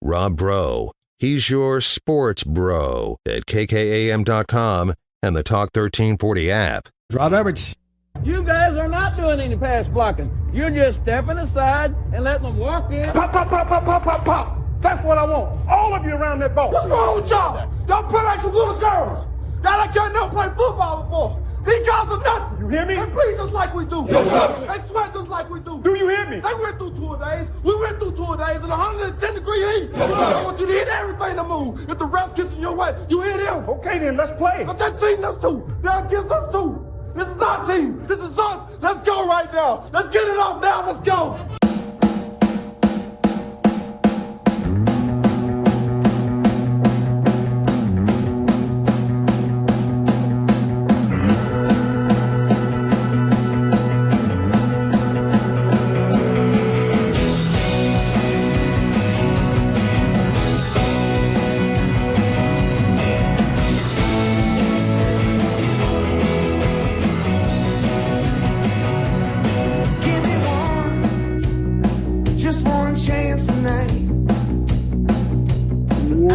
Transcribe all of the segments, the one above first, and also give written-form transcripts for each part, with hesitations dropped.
Rob Bro. He's your sports bro at kkam.com and the Talk 1340 app. Rob Edwards. You guys are not doing any pass blocking. You're just stepping aside and letting them walk in. Pop, pop, pop, pop, pop, pop, pop. That's what I want. All of you around that ball. What's wrong with y'all? Y'all play like some little girls. Y'all like y'all never played football before. These guys are nothing. You hear me? They breathe just like we do. Yes, sir. They sweat just like we do. Do you hear me? They went through 2 days. We went through 2 days in 110-degree heat. Yes, sir. I want you to hit everything to move. If the ref gets in your way, you hit him. Okay, then, let's play. But they're cheating us too. They're against us too. This is our team. This is us. Let's go right now. Let's get it off now. Let's go.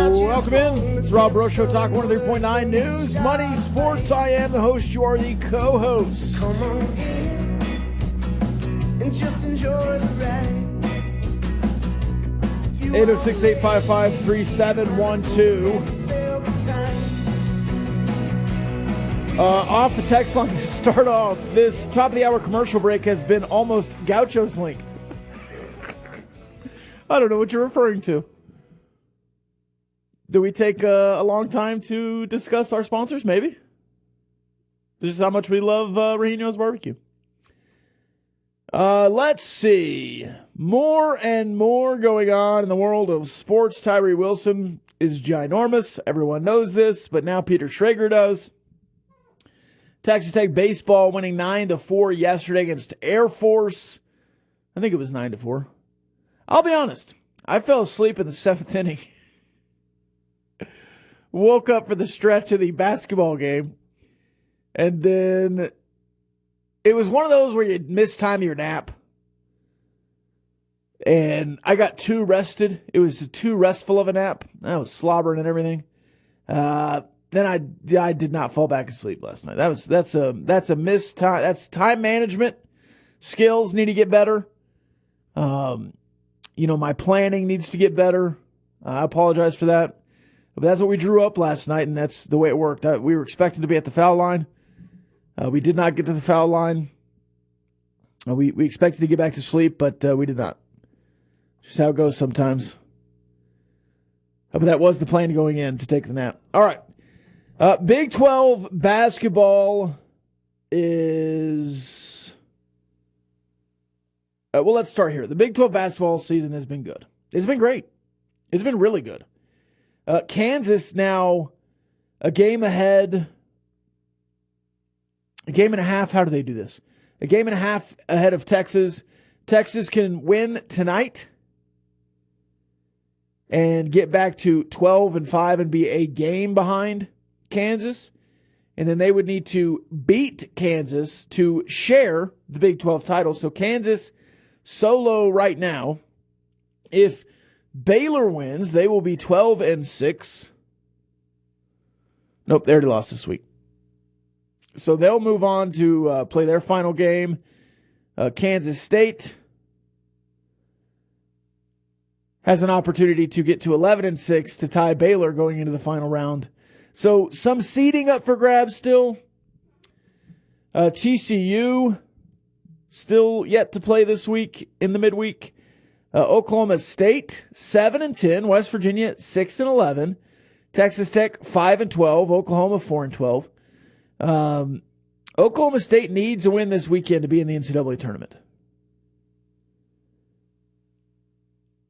Welcome in. It's Rob Bro Show, Talk 103.9 News, Money, Sports. I am the host. You are the co-host. Come on in and just enjoy the ride. 806-855-3712. Off the text line to start off, this top of the hour commercial break has been almost Gaucho's length. I don't know what you're referring to. Do we take a long time to discuss our sponsors? Maybe. This is how much we love Rehino's Barbecue. Let's see. More and more going on in the world of sports. Tyree Wilson is ginormous. Everyone knows this, but now Peter Schrager does. Texas Tech baseball winning 9-4 yesterday against Air Force. I think it was 9-4. I'll be honest. I fell asleep in the 7th inning. Woke up for the stretch of the basketball game. And then it was one of those where you mistime your nap. And I got too rested. It was too restful of a nap. I was slobbering and everything. Then I did not fall back asleep last night. That's a missed time. That's time management. Skills need to get better. My planning needs to get better. I apologize for that. But that's what we drew up last night, and that's the way it worked. We were expected to be at the foul line. We did not get to the foul line. We expected to get back to sleep, but we did not. Just how it goes sometimes. But that was the plan going in, to take the nap. All right. Big 12 basketball is... well, let's start here. The Big 12 basketball season has been good. It's been great. It's been really good. Kansas now a game ahead. A game and a half. How do they do this? A game and a half ahead of Texas. Texas can win tonight and get back to 12-5 and be a game behind Kansas. And then they would need to beat Kansas to share the Big 12 title. So Kansas solo right now. If Baylor wins, they will be 12-6. Nope, they already lost this week. So they'll move on to play their final game. Kansas State has an opportunity to get to 11-6 to tie Baylor going into the final round. So some seeding up for grabs still. TCU still yet to play this week in the midweek. Oklahoma State 7-10, West Virginia 6-11, Texas Tech 5-12, Oklahoma 4-12. Oklahoma State needs a win this weekend to be in the NCAA tournament.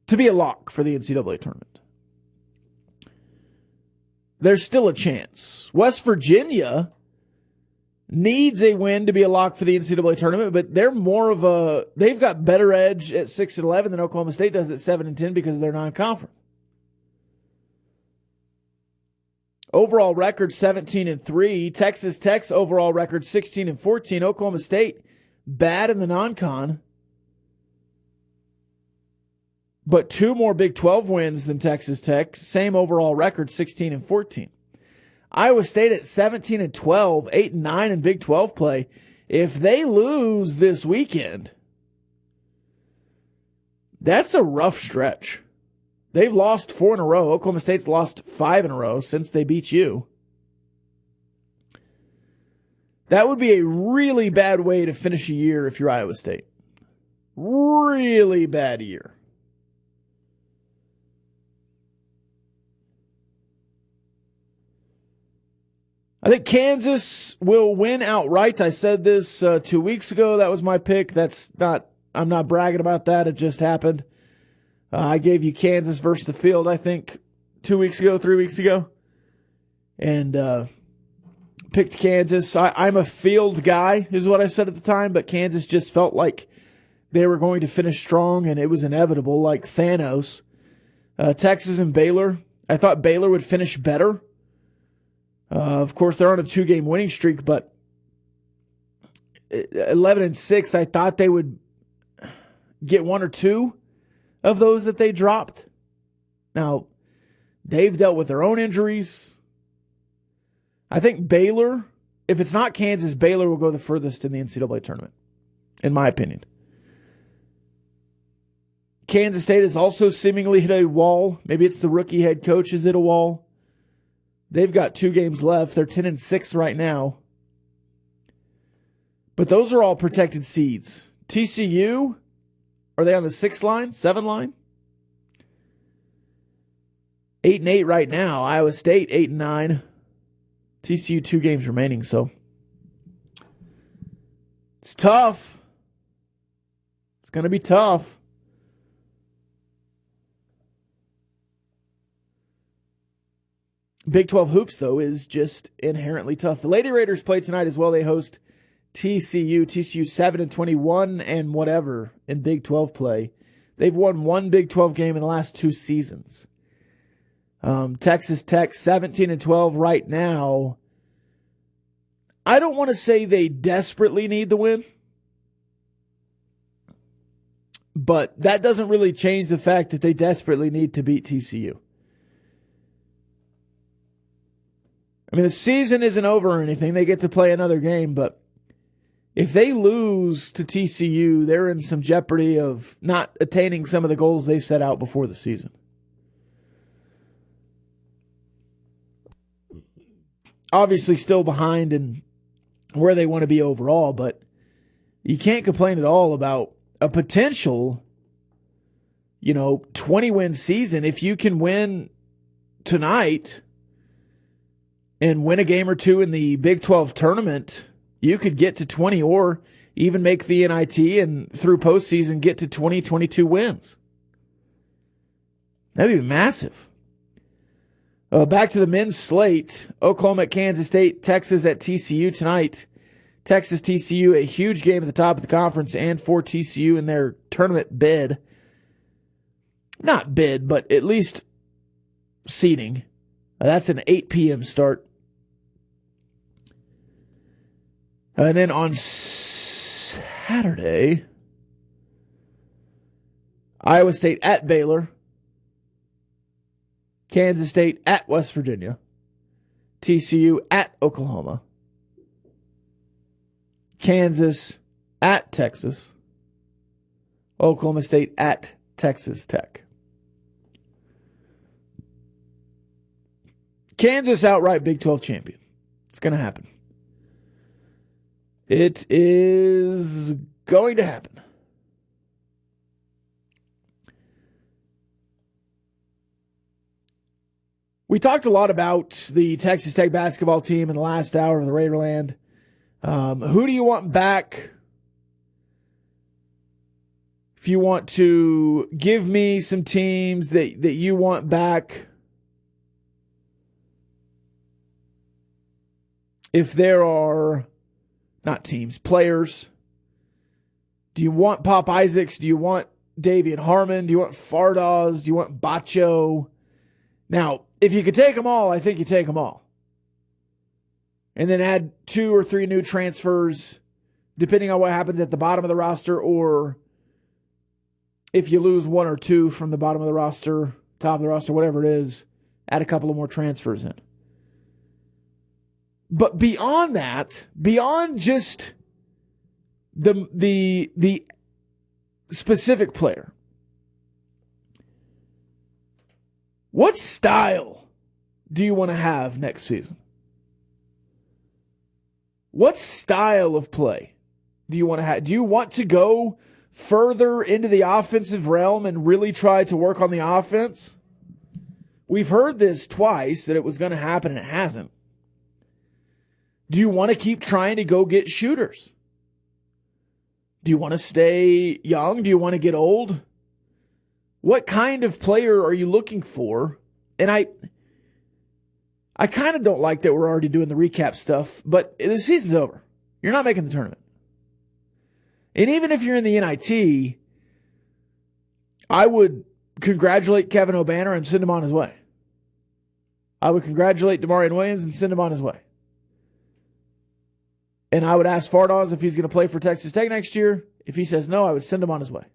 To be a lock for the NCAA tournament. There's still a chance. West Virginia needs a win to be a lock for the NCAA tournament, but they're they've got better edge at 6-11 than Oklahoma State does at 7-10 because of their non-conference. Overall record 17-3. Texas Tech's overall record 16-14. Oklahoma State bad in the non-con. but 2 more Big 12 wins than Texas Tech. Same overall record, 16-14. Iowa State at 17-12, 8-9 in Big 12 play. If they lose this weekend, that's a rough stretch. They've lost 4 in a row. Oklahoma State's lost 5 in a row since they beat you. That would be a really bad way to finish a year if you're Iowa State. Really bad year. I think Kansas will win outright. I said this 2 weeks ago. That was my pick. I'm not bragging about that. It just happened. I gave you Kansas versus the field, I think, 3 weeks ago. And picked Kansas. I'm a field guy, is what I said at the time, but Kansas just felt like they were going to finish strong, and it was inevitable, like Thanos. Texas and Baylor. I thought Baylor would finish better. Of course, they're on a 2-game winning streak, but 11-6, I thought they would get 1 or 2 of those that they dropped. Now, they've dealt with their own injuries. I think Baylor, if it's not Kansas, Baylor will go the furthest in the NCAA tournament, in my opinion. Kansas State has also seemingly hit a wall. Maybe it's the rookie head coach has hit a wall. They've got 2 games left. They're 10-6 right now. But those are all protected seeds. TCU, are they on the 6 line, 7 line? 8-8 right now. Iowa State 8-9. TCU 2 games remaining, so it's tough. It's going to be tough. Big 12 hoops, though, is just inherently tough. The Lady Raiders play tonight as well. They host TCU. TCU 7-21 and whatever in Big 12 play. They've won 1 Big 12 game in the last 2 seasons. Texas Tech 17-12 right now. I don't want to say they desperately need the win, but that doesn't really change the fact that they desperately need to beat TCU. I mean, the season isn't over or anything. They get to play another game, but if they lose to TCU, they're in some jeopardy of not attaining some of the goals they set out before the season. Obviously still behind in where they want to be overall, but you can't complain at all about a potential, 20-win season. If you can win tonight and win a game or 2 in the Big 12 tournament, you could get to 20 or even make the NIT and through postseason get to 20, 22 wins. That'd be massive. Back to the men's slate. Oklahoma at Kansas State, Texas at TCU tonight. Texas TCU, a huge game at the top of the conference and for TCU in their tournament bid. Not bid, but at least seeding. That's an 8 p.m. start. And then on Saturday, Iowa State at Baylor. Kansas State at West Virginia. TCU at Oklahoma. Kansas at Texas. Oklahoma State at Texas Tech. Kansas outright Big 12 champion. It's going to happen. It is going to happen. We talked a lot about the Texas Tech basketball team in the last hour of the Raiderland. Who do you want back? If you want to give me some teams that you want back. If there are, not teams, players. Do you want Pop Isaacs? Do you want Davian Harmon? Do you want Fardaws? Do you want Bacho? Now, if you could take them all, I think you take them all. And then add 2 or 3 new transfers, depending on what happens at the bottom of the roster, or if you lose one or two from the bottom of the roster, top of the roster, whatever it is, add a couple of more transfers in. But beyond that, beyond just the specific player, what style do you want to have next season? What style of play do you want to have? Do you want to go further into the offensive realm and really try to work on the offense? We've heard this twice, that it was going to happen, and it hasn't. Do you want to keep trying to go get shooters? Do you want to stay young? Do you want to get old? What kind of player are you looking for? And I kind of don't like that we're already doing the recap stuff, but the season's over. You're not making the tournament. And even if you're in the NIT, I would congratulate Kevin O'Banner and send him on his way. I would congratulate DeMarion Williams and send him on his way. And I would ask Fardaws if he's going to play for Texas Tech next year. If he says no, I would send him on his way.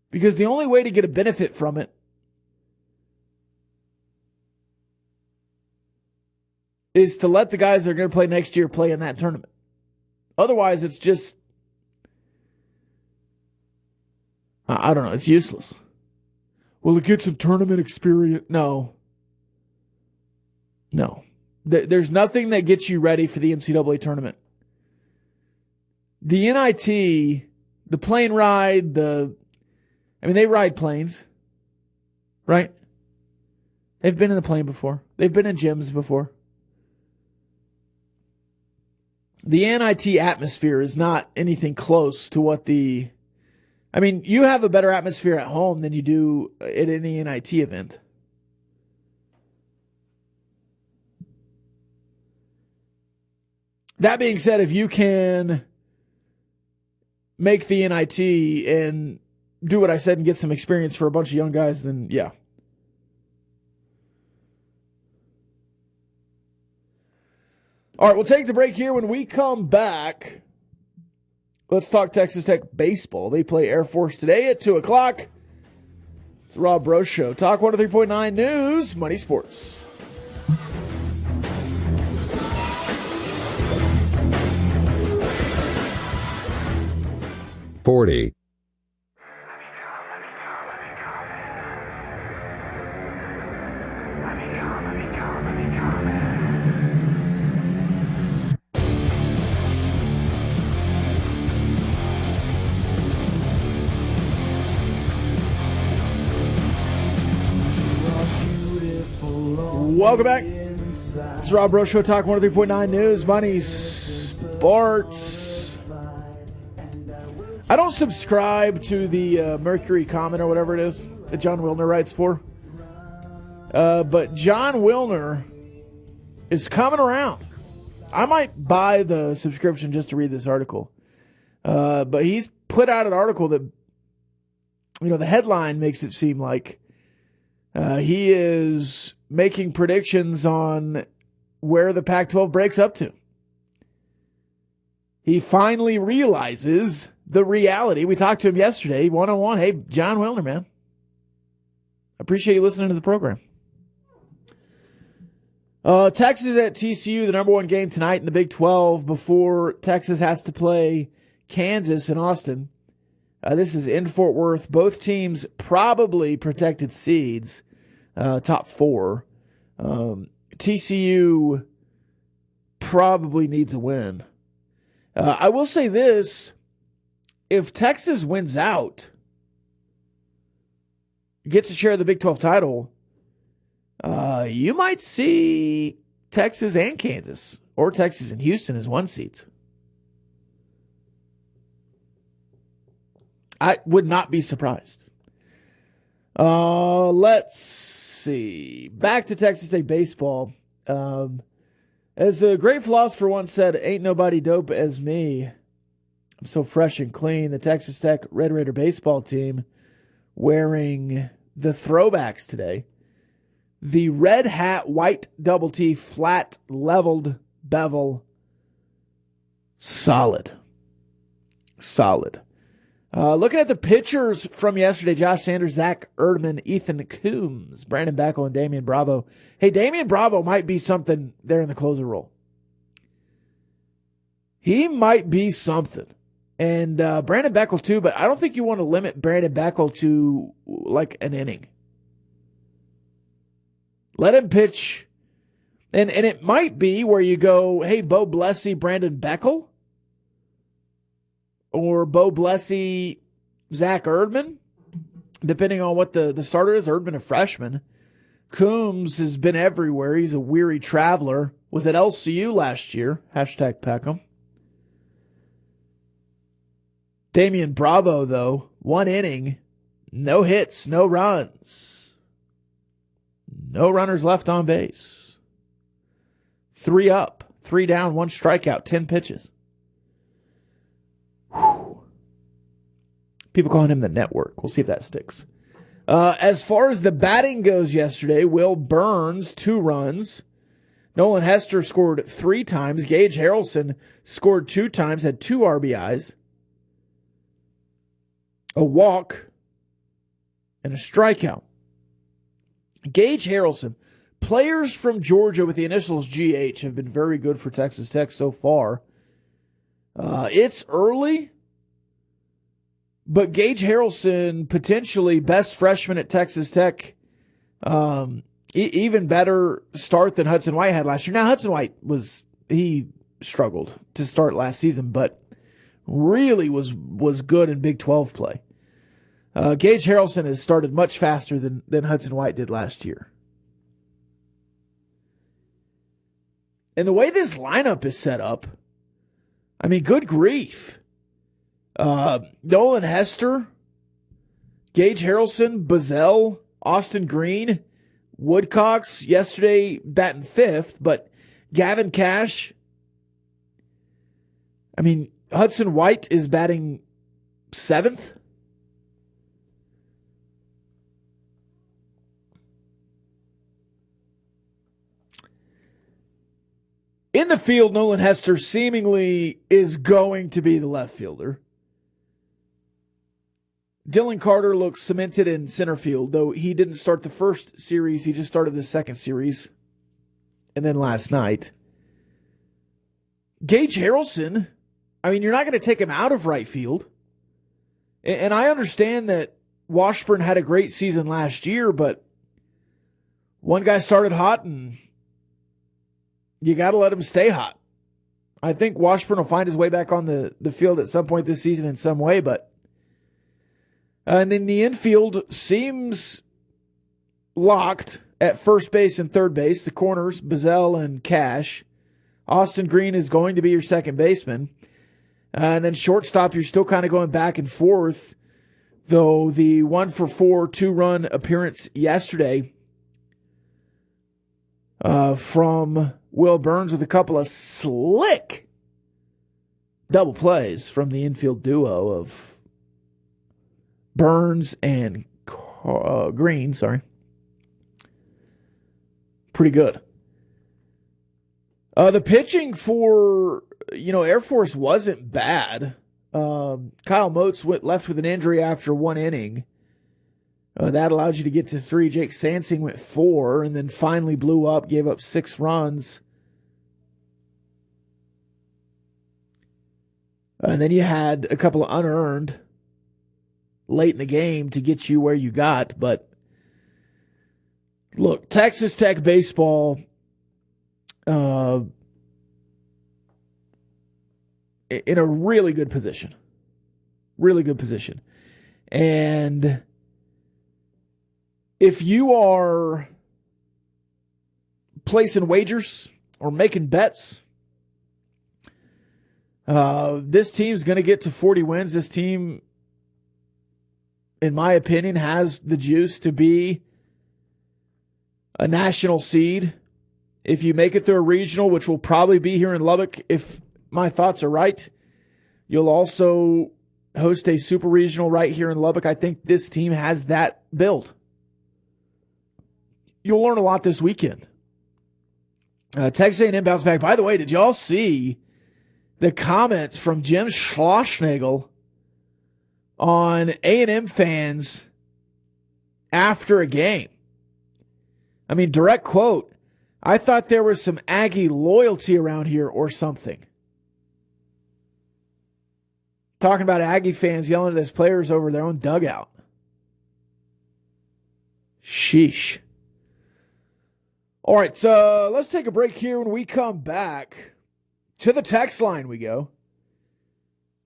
Because the only way to get a benefit from it is to let the guys that are going to play next year play in that tournament. Otherwise, it's just, I don't know, it's useless. Will it get some tournament experience? No. There's nothing that gets you ready for the NCAA tournament. The NIT, the plane ride, they ride planes, right? They've been in a plane before. They've been in gyms before. The NIT atmosphere is not anything close to what you have a better atmosphere at home than you do at any NIT event. That being said, if you can make the NIT and do what I said and get some experience for a bunch of young guys, then yeah. All right, we'll take the break here. When we come back, let's talk Texas Tech baseball. They play Air Force today at 2 o'clock. It's the Rob Breaux Show. Talk 103.9 News, Money Sports. $40. Welcome back. It's Rob Breaux Show, Talk 103.9 News, Money Sports. I don't subscribe to the Mercury Comment or whatever it is that John Wilner writes for. But John Wilner is coming around. I might buy the subscription just to read this article. But he's put out an article that, the headline makes it seem like he is making predictions on where the Pac-12 breaks up to. He finally realizes the reality. We talked to him yesterday, one-on-one. Hey, John Wilner, man. I appreciate you listening to the program. Texas at TCU, the number one game tonight in the Big 12 before Texas has to play Kansas in Austin. This is in Fort Worth. Both teams probably protected seeds, top four. TCU probably needs a win. I will say this. If Texas wins out, gets to share the Big 12 title, you might see Texas and Kansas, or Texas and Houston as one seeds. I would not be surprised. Let's see. Back to Texas State baseball. As a great philosopher once said, ain't nobody dope as me. I'm so fresh and clean. The Texas Tech Red Raider baseball team wearing the throwbacks today. The red hat, white double T, flat, leveled bevel. Solid. Looking at the pitchers from yesterday, Josh Sanders, Zach Erdman, Ethan Coombs, Brandon Beckel, and Damian Bravo. Hey, Damian Bravo might be something there in the closer role. He might be something. And Brandon Beckel too, but I don't think you want to limit Brandon Beckel to like an inning. Let him pitch. And it might be where you go, hey, Bo Blessey, Brandon Beckel. Or Bo Blessey, Zach Erdman, depending on what the starter is. Erdman, a freshman. Coombs has been everywhere. He's a weary traveler. Was at LCU last year. Hashtag Peckham. Damian Bravo, though, 1 inning, no hits, no runs. No runners left on base. 3 up, 3 down, 1 strikeout, 10 pitches. Whew. People calling him the network. We'll see if that sticks. As far as the batting goes yesterday, Will Burns, 2 runs. Nolan Hester scored 3 times. Gage Harrelson scored 2 times, had 2 RBIs. A walk, and a strikeout. Gage Harrelson. Players from Georgia with the initials GH have been very good for Texas Tech so far. It's early, but Gage Harrelson, potentially best freshman at Texas Tech, even better start than Hudson White had last year. Now, Hudson White he struggled to start last season, but really was good in Big 12 play. Gage Harrelson has started much faster than Hudson White did last year. And the way this lineup is set up, I mean, good grief. Nolan Hester, Gage Harrelson, Bazell, Austin Green, Woodcocks, yesterday batting 5th, but Gavin Cash. I mean, Hudson White is batting 7th. In the field, Nolan Hester seemingly is going to be the left fielder. Dylan Carter looks cemented in center field, though he didn't start the first series. He just started the second series. And then last night. Gage Harrelson, I mean, you're not going to take him out of right field. And I understand that Washburn had a great season last year, but one guy started hot and you got to let him stay hot. I think Washburn will find his way back on the field at some point this season in some way, but and then the infield seems locked at first base and third base. The corners, Bazell and Cash. Austin Green is going to be your second baseman. And then shortstop, you're still kind of going back and forth, though the 1-for-4 2-run appearance yesterday from Will Burns with a couple of slick double plays from the infield duo of Burns and Green. Pretty good. The pitching for Air Force wasn't bad. Kyle Motes left with an injury after 1 inning. That allowed you to get to 3. Jake Sansing went 4 and then finally blew up, gave up 6 runs. And then you had a couple of unearned late in the game to get you where you got. But look, Texas Tech baseball, in a really good position. Really good position. And if you are placing wagers or making bets, this team's going to get to 40 wins. This team, in my opinion, has the juice to be a national seed. If you make it through a regional, which will probably be here in Lubbock, if my thoughts are right, you'll also host a super regional right here in Lubbock. I think this team has that build. You'll learn a lot this weekend. Texas A&M bounce back. By the way, did y'all see the comments from Jim Schlossnagel on A&M fans after a game. I mean, direct quote, "I thought there was some Aggie loyalty around here or something." Talking about Aggie fans yelling at his players over their own dugout. Sheesh. All right, so let's take a break here. When we come back, to the text line we go.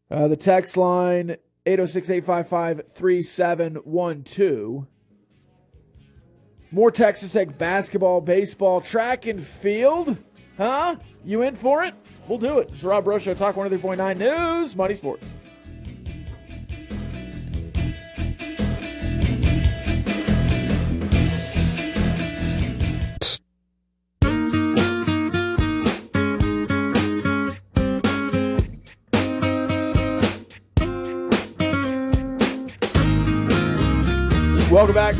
The text line, 806-855-3712. More Texas Tech basketball, baseball, track and field. Huh? You in for it? We'll do it. It's Rob Breaux Show, Talk 103.9 News, Money Sports. Welcome back.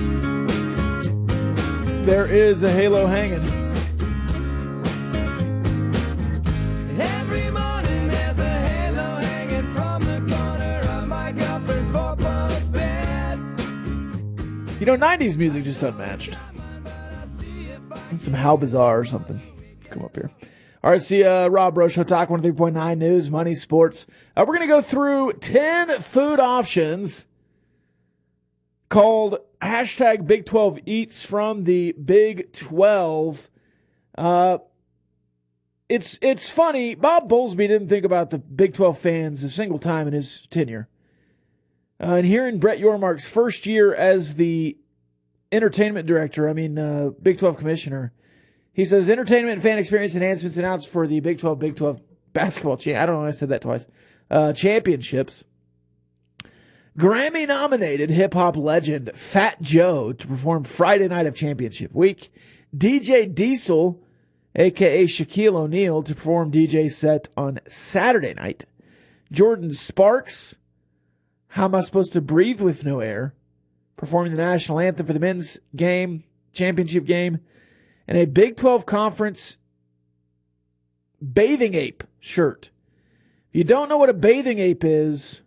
There is a halo hanging. Every morning there's a halo hanging from the corner of my girlfriend's 4-post bed. You know, 90s music just unmatched. Some How Bizarre or something. Come up here. All right, see Rob Breaux Show, Talk 103.9 News, Money, Sports. We're going to go through 10 food options called hashtag Big 12 Eats from the Big 12. It's funny. Bob Bowlesby didn't think about the Big 12 fans a single time in his tenure. And here in Brett Yormark's first year as the entertainment director, Big 12 commissioner, he says entertainment and fan experience enhancements announced for the Big 12 basketball I don't know, I said that twice. Championships. Grammy-nominated hip-hop legend Fat Joe to perform Friday night of championship week. DJ Diesel, a.k.a. Shaquille O'Neal, to perform DJ set on Saturday night. Jordan Sparks, How Am I Supposed to Breathe with No Air, performing the national anthem for the men's game, championship game, and a Big 12 Conference bathing ape shirt. If you don't know what a bathing ape is,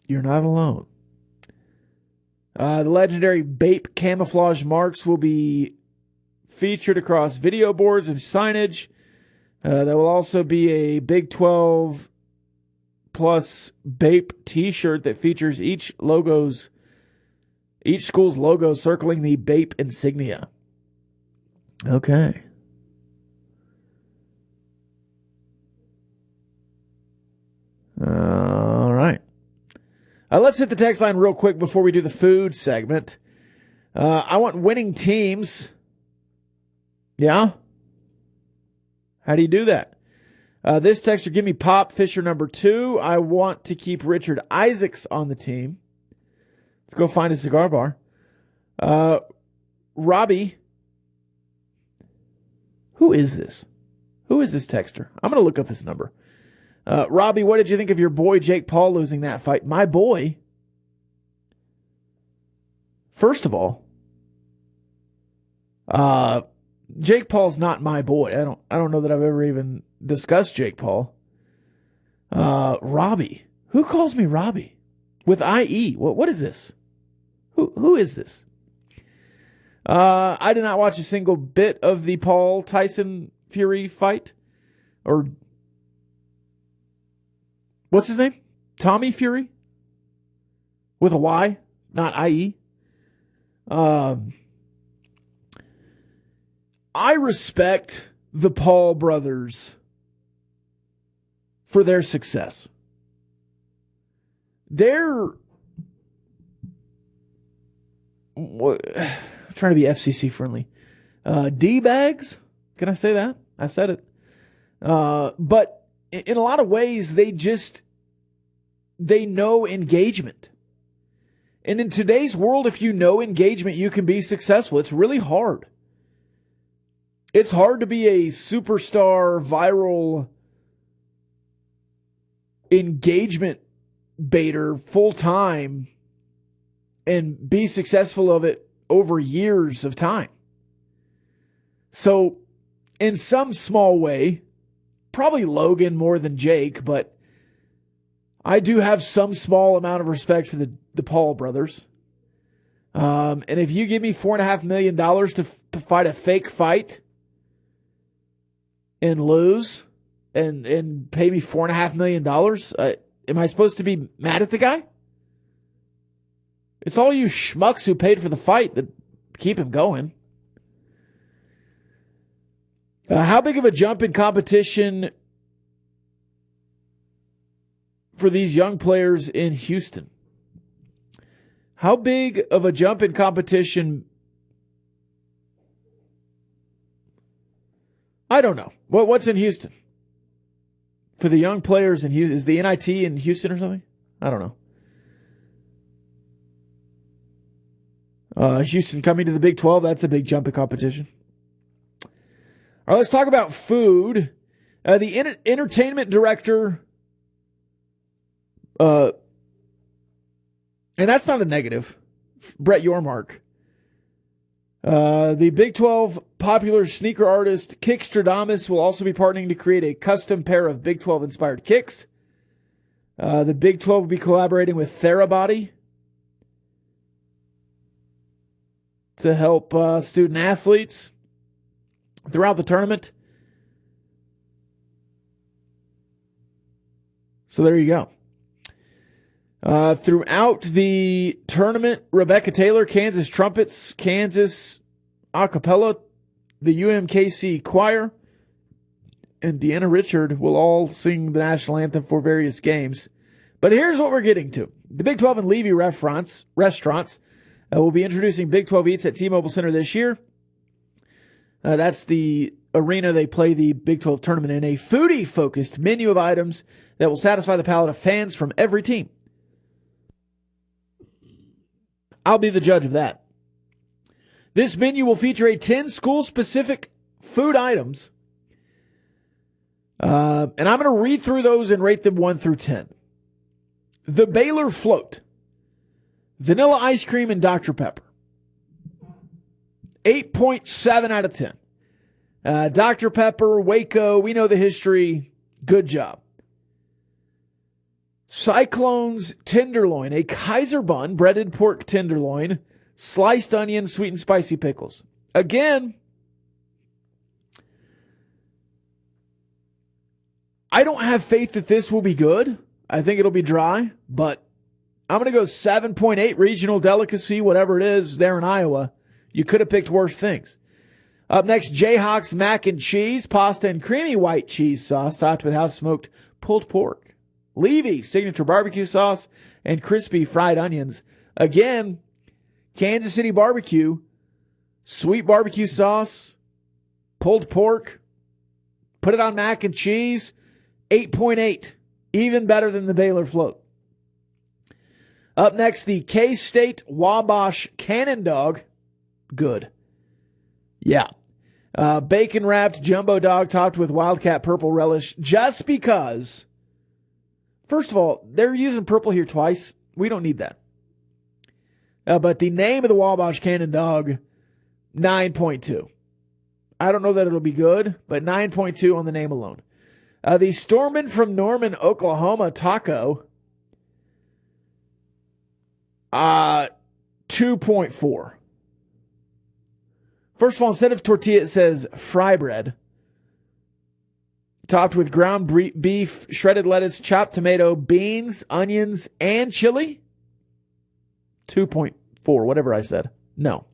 you're not alone. The legendary Bape camouflage marks will be featured across video boards and signage. There will also be a Big 12 plus Bape t-shirt that features each school's logo circling the Bape insignia. Okay. All right. Let's hit the text line real quick before we do the food segment. I want winning teams. Yeah? How do you do that? This texter, give me Pop Fisher number 2. I want to keep Richard Isaacs on the team. Let's go find a cigar bar. Robbie. Who is this? Who is this texter? I'm going to look up this number. Robbie, what did you think of your boy Jake Paul losing that fight? My boy? First of all, Jake Paul's not my boy. I don't know that I've ever even discussed Jake Paul. Robbie. Who calls me Robbie? With IE. What is this? Who is this? I did not watch a single bit of the Paul Tyson Fury fight. Or what's his name? Tommy Fury? With a Y, not IE. I respect the Paul brothers for their success. They're trying to be FCC friendly. D-bags? Can I say that? I said it. But in a lot of ways, they know engagement. And in today's world, if you know engagement, you can be successful. It's really hard. It's hard to be a superstar, viral engagement baiter full time and be successful of it over years of time. So, in some small way, probably Logan more than Jake, but I do have some small amount of respect for the Paul brothers. And if you give me $4.5 million to fight a fake fight and lose and pay me $4.5 million, am I supposed to be mad at the guy? It's all you schmucks who paid for the fight that keep him going. How big of a jump in competition for these young players in Houston? How big of a jump in competition? I don't know. What's in Houston? For the young players in Houston? Is the NIT in Houston or something? I don't know. Houston coming to the Big 12, that's a big jump in competition. All right, let's talk about food. The entertainment director, and that's not a negative, Brett Yormark. The Big 12 popular sneaker artist Kickstradamus will also be partnering to create a custom pair of Big 12 inspired kicks. The Big 12 will be collaborating with Therabody to help student athletes throughout the tournament. So there you go. Throughout the tournament, Rebecca Taylor, Kansas Trumpets, Kansas Acapella, the UMKC Choir, and Deanna Richard will all sing the national anthem for various games. But here's what we're getting to. The Big 12 and Levy restaurants will be introducing Big 12 Eats at T-Mobile Center this year. That's the arena they play the Big 12 tournament in, a foodie-focused menu of items that will satisfy the palate of fans from every team. I'll be the judge of that. This menu will feature 10 school-specific food items. And I'm going to read through those and rate them 1 through 10. The Baylor Float. Vanilla ice cream and Dr. Pepper. 8.7 out of 10. Dr. Pepper, Waco, we know the history. Good job. Cyclones Tenderloin, a Kaiser bun, breaded pork tenderloin, sliced onion, sweet and spicy pickles. Again, I don't have faith that this will be good. I think it'll be dry, but I'm going to go 7.8 regional delicacy, whatever it is, there in Iowa. You could have picked worse things. Up next, Jayhawk's mac and cheese, pasta and creamy white cheese sauce topped with house-smoked pulled pork. Levy, signature barbecue sauce, and crispy fried onions. Again, Kansas City barbecue, sweet barbecue sauce, pulled pork, put it on mac and cheese, 8.8. Even better than the Baylor Float. Up next, the K-State Wabash Cannon Dog. Good. Yeah. Bacon-wrapped jumbo dog topped with Wildcat purple relish just because... First of all, they're using purple here twice. We don't need that. But the name of the Wabash Cannon Dog, 9.2. I don't know that it'll be good, but 9.2 on the name alone. The Stormin' from Norman, Oklahoma taco, 2.4. First of all, instead of tortilla, it says fry bread. Topped with ground beef, shredded lettuce, chopped tomato, beans, onions, and chili. 2.4, whatever I said. No.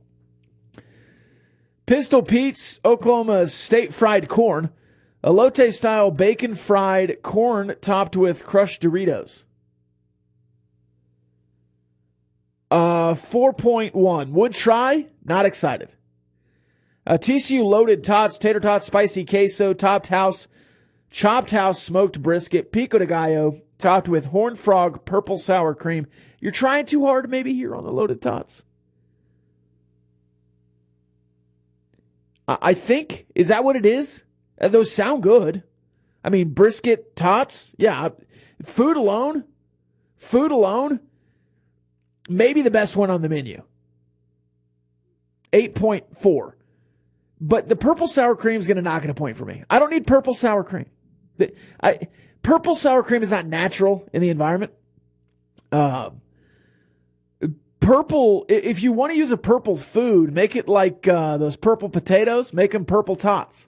Pistol Pete's Oklahoma State fried corn. Elote-style bacon-fried corn topped with crushed Doritos. 4.1. Would try, not excited. TCU loaded tots, tater tots, spicy queso, chopped house smoked brisket, pico de gallo, topped with horned frog, purple sour cream. You're trying too hard maybe here on the loaded tots. I think, is that what it is? Those sound good. I mean, brisket, tots, yeah. Food alone, maybe the best one on the menu. 8.4. But the purple sour cream is going to knock it a point for me. I don't need purple sour cream. Purple sour cream is not natural in the environment. Purple, if you want to use a purple food, make it like those purple potatoes. Make them purple tots.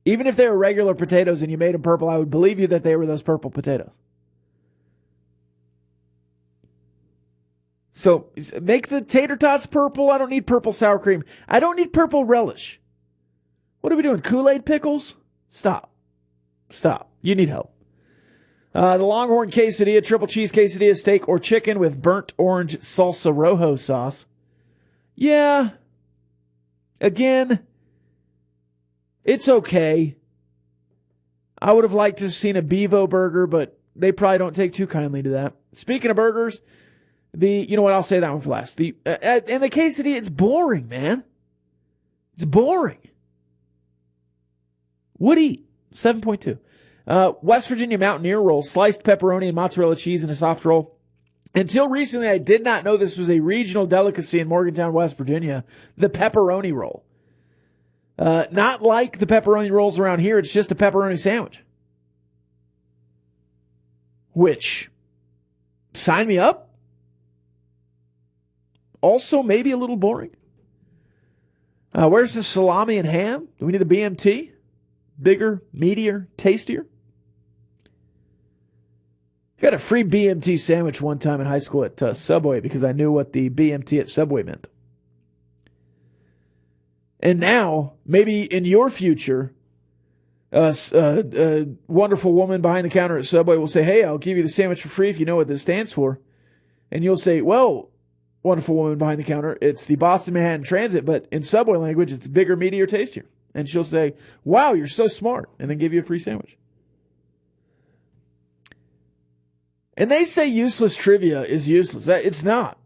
Even if they were regular potatoes and you made them purple, I would believe you that they were those purple potatoes. So make the tater tots purple. I don't need purple sour cream. I don't need purple relish. What are we doing? Kool-Aid pickles? Stop. You need help. The Longhorn Quesadilla, triple cheese quesadilla, steak or chicken with burnt orange salsa rojo sauce. Yeah. Again, it's okay. I would have liked to have seen a Bevo burger, but they probably don't take too kindly to that. Speaking of burgers, you know what? I'll say that one for last. And the quesadilla, it's boring, man. It's boring. Woody, 7.2. West Virginia Mountaineer Roll, sliced pepperoni and mozzarella cheese in a soft roll. Until recently, I did not know this was a regional delicacy in Morgantown, West Virginia, the pepperoni roll. Not like the pepperoni rolls around here, it's just a pepperoni sandwich. Which, sign me up. Also, maybe a little boring. Where's the salami and ham? Do we need a BMT? Bigger, meatier, tastier? Got a free BMT sandwich one time in high school at Subway because I knew what the BMT at Subway meant. And now, maybe in your future, a wonderful woman behind the counter at Subway will say, hey, I'll give you the sandwich for free if you know what this stands for. And you'll say, well, wonderful woman behind the counter, it's the Boston Manhattan Transit, but in Subway language, it's bigger, meatier, tastier. And she'll say, wow, you're so smart, and then give you a free sandwich. And they say useless trivia is useless. It's not.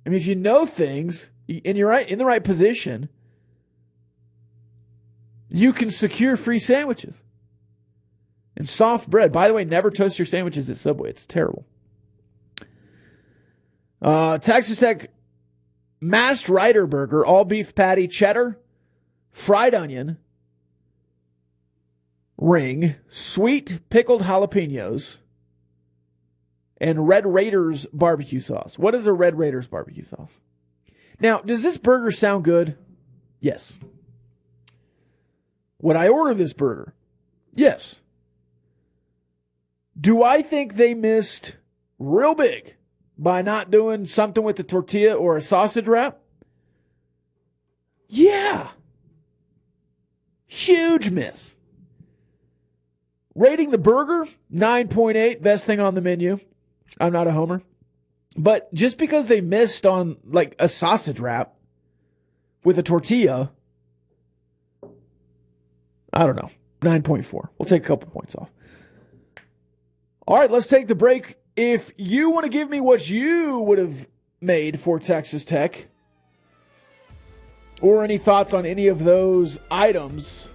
I mean, if you know things and you're in the right position, you can secure free sandwiches. And soft bread. By the way, never toast your sandwiches at Subway. It's terrible. Texas Tech Masked Rider Burger, all beef patty, cheddar, fried onion, ring, sweet pickled jalapenos, and Red Raiders barbecue sauce. What is a Red Raiders barbecue sauce? Now, does this burger sound good? Yes. Would I order this burger? Yes. Do I think they missed real big by not doing something with the tortilla or a sausage wrap? Yeah. Huge miss. Rating the burger, 9.8, best thing on the menu. I'm not a homer. But just because they missed on like a sausage wrap with a tortilla, I don't know, 9.4. We'll take a couple points off. All right, let's take the break. If you want to give me what you would have made for Texas Tech, or any thoughts on any of those items,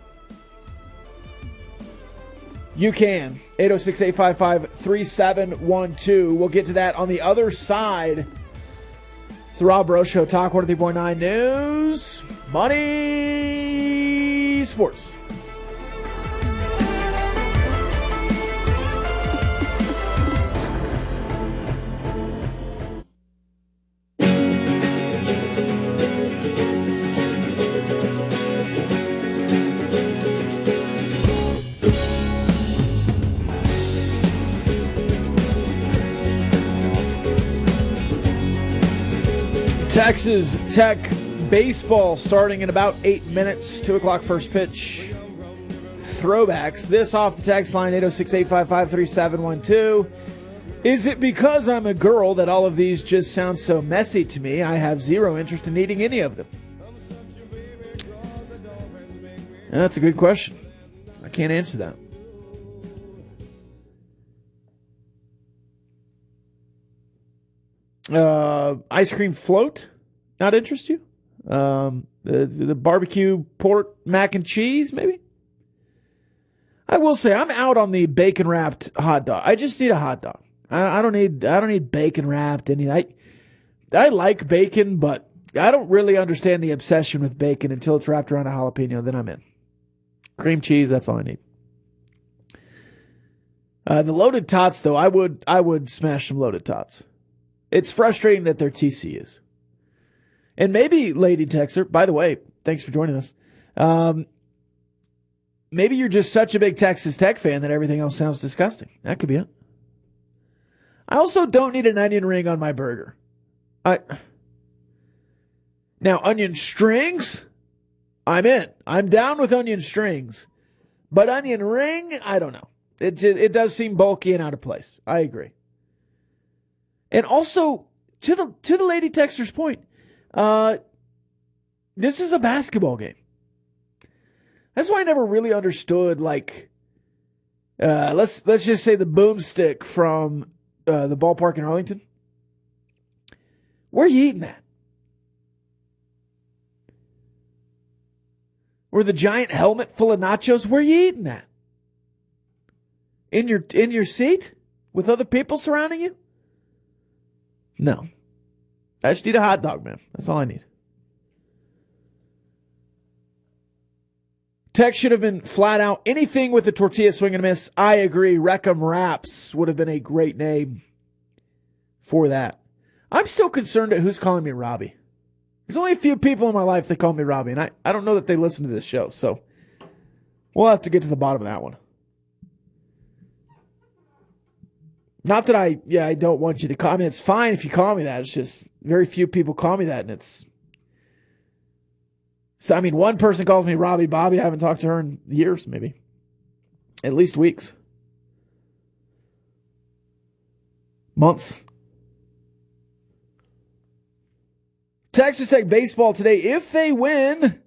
you can. 806-855-3712. We'll get to that on the other side. It's the Rob Bro Show, Talk 103.9 News, Money, Sports. Texas Tech baseball starting in about 8 minutes. 2 o'clock first pitch. Throwbacks. This off the text line, 806-855-3712. Is it because I'm a girl that all of these just sound so messy to me? I have zero interest in eating any of them. That's a good question. I can't answer that. Ice cream float, not interest you? The barbecue pork mac and cheese, maybe? I will say I'm out on the bacon wrapped hot dog. I just need a hot dog. I don't need bacon wrapped. I like bacon, but I don't really understand the obsession with bacon until it's wrapped around a jalapeno. Then I'm in. Cream cheese, that's all I need. The loaded tots, though, I would smash some loaded tots. It's frustrating that they're TCUs. And maybe, Lady Texter, by the way, thanks for joining us. Maybe you're just such a big Texas Tech fan that everything else sounds disgusting. That could be it. I also don't need an onion ring on my burger. Now, onion strings, I'm in. I'm down with onion strings. But onion ring, I don't know. It does seem bulky and out of place. I agree. And also, to the Lady Texter's point, this is a basketball game. That's why I never really understood, like, let's just say the boomstick from the ballpark in Arlington. Where are you eating that? Or the giant helmet full of nachos? Where are you eating that? In your seat with other people surrounding you? No. I just need a hot dog, man. That's all I need. Tech should have been flat out anything with a tortilla swing and a miss. I agree. Wreck-'em Wraps would have been a great name for that. I'm still concerned at who's calling me Robbie. There's only a few people in my life that call me Robbie, and I don't know that they listen to this show, so we'll have to get to the bottom of that one. Not that I don't want you to call me. It's fine if you call me that. It's just very few people call me that, and it's... So, I mean, one person calls me Robbie Bobby. I haven't talked to her in years, maybe. At least weeks. Months. Texas Tech baseball today, if they win,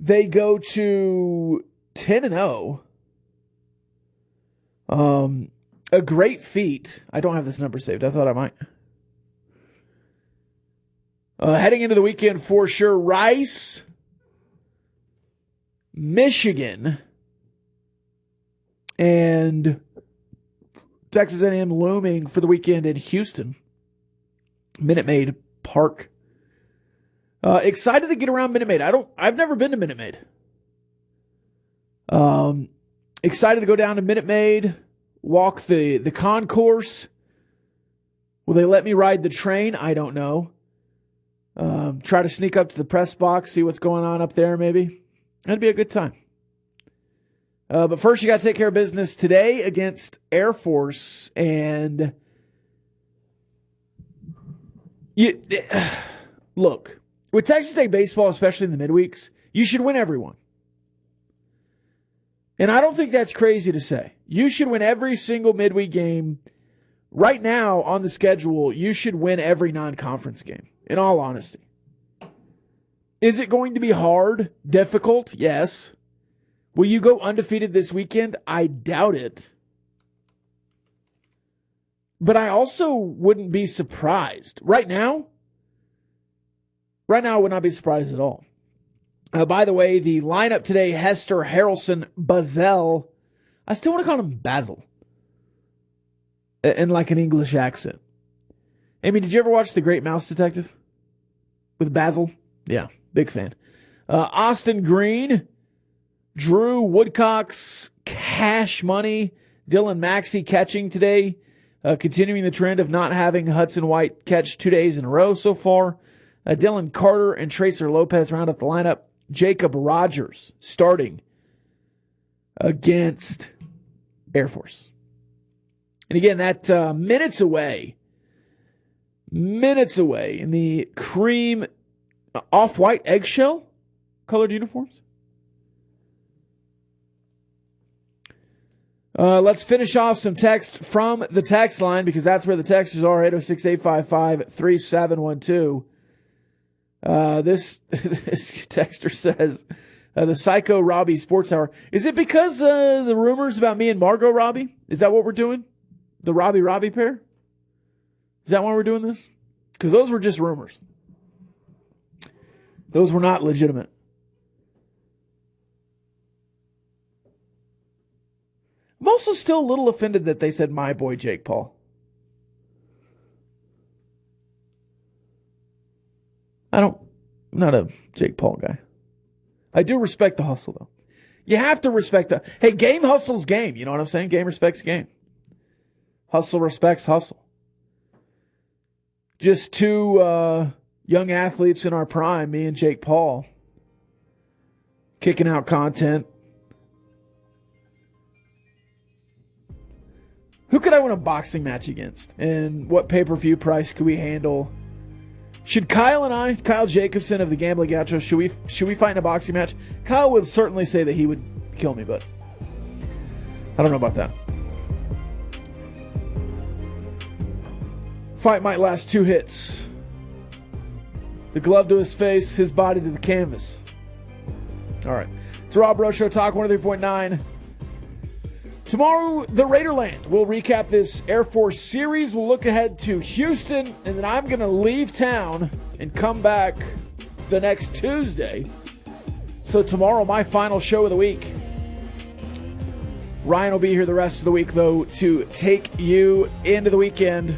they go to 10-0. A great feat. I don't have this number saved. I thought I might. Heading into the weekend for sure, Rice, Michigan, and Texas A&M looming for the weekend in Houston, Minute Maid Park. Excited to get around Minute Maid. I've never been to Minute Maid. Excited to go down to Minute Maid, walk the concourse. Will they let me ride the train? I don't know. Try to sneak up to the press box, see what's going on up there, maybe. That'd be a good time. But first, you got to take care of business today against Air Force. And look, with Texas State baseball, especially in the midweeks, you should win every one. And I don't think that's crazy to say. You should win every single midweek game. Right now on the schedule, you should win every non-conference game, in all honesty. Is it going to be hard, difficult? Yes. Will you go undefeated this weekend? I doubt it. But I also wouldn't be surprised. Right now, I would not be surprised at all. By the way, the lineup today, Hester, Harrelson, Bazel. I still want to call him Basil. In like an English accent. Amy, did you ever watch The Great Mouse Detective? With Basil? Yeah, big fan. Austin Green, Drew Woodcocks, Cash Money, Dylan Maxey catching today. Continuing the trend of not having Hudson White catch 2 days in a row so far. Dylan Carter and Tracer Lopez round up the lineup. Jacob Rogers starting against Air Force. And again, that minutes away in the cream off-white eggshell colored uniforms. Let's finish off some text from the text line because that's where the texters are, 806-855-3712. This texter says, the Psycho Robbie Sports Hour. Is it because the rumors about me and Margot Robbie? Is that what we're doing? The Robbie pair? Is that why we're doing this? Because those were just rumors. Those were not legitimate. I'm also still a little offended that they said my boy Jake Paul. I'm not a Jake Paul guy. I do respect the hustle, though. You have to respect that. Hey, game hustles game. You know what I'm saying? Game respects game. Hustle respects hustle. Just two young athletes in our prime, me and Jake Paul, kicking out content. Who could I win a boxing match against? And what pay-per-view price could we handle? Should Kyle Jacobson of the Gambling Gaucho, should we fight in a boxing match? Kyle would certainly say that he would kill me, but I don't know about that. Fight might last 2 hits. The glove to his face, his body to the canvas. All right. It's Rob Rowe Show, Talk 103.9. Tomorrow, the Raiderland. We'll recap this Air Force series. We'll look ahead to Houston, and then I'm going to leave town and come back the next Tuesday. So tomorrow, my final show of the week. Ryan will be here the rest of the week, though, to take you into the weekend.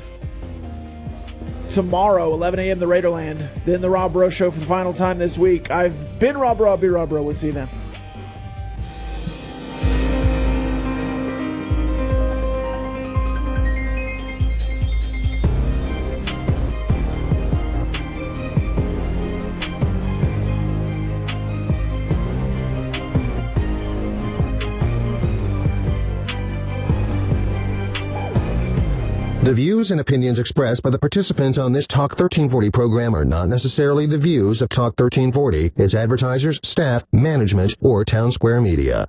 Tomorrow, 11 a.m., the Raiderland. Then the Rob Rowe Show for the final time this week. I've been Rob Rowe. I'll be Rob Rowe. We'll see you then. The views and opinions expressed by the participants on this Talk 1340 program are not necessarily the views of Talk 1340, its advertisers, staff, management, or Town Square Media.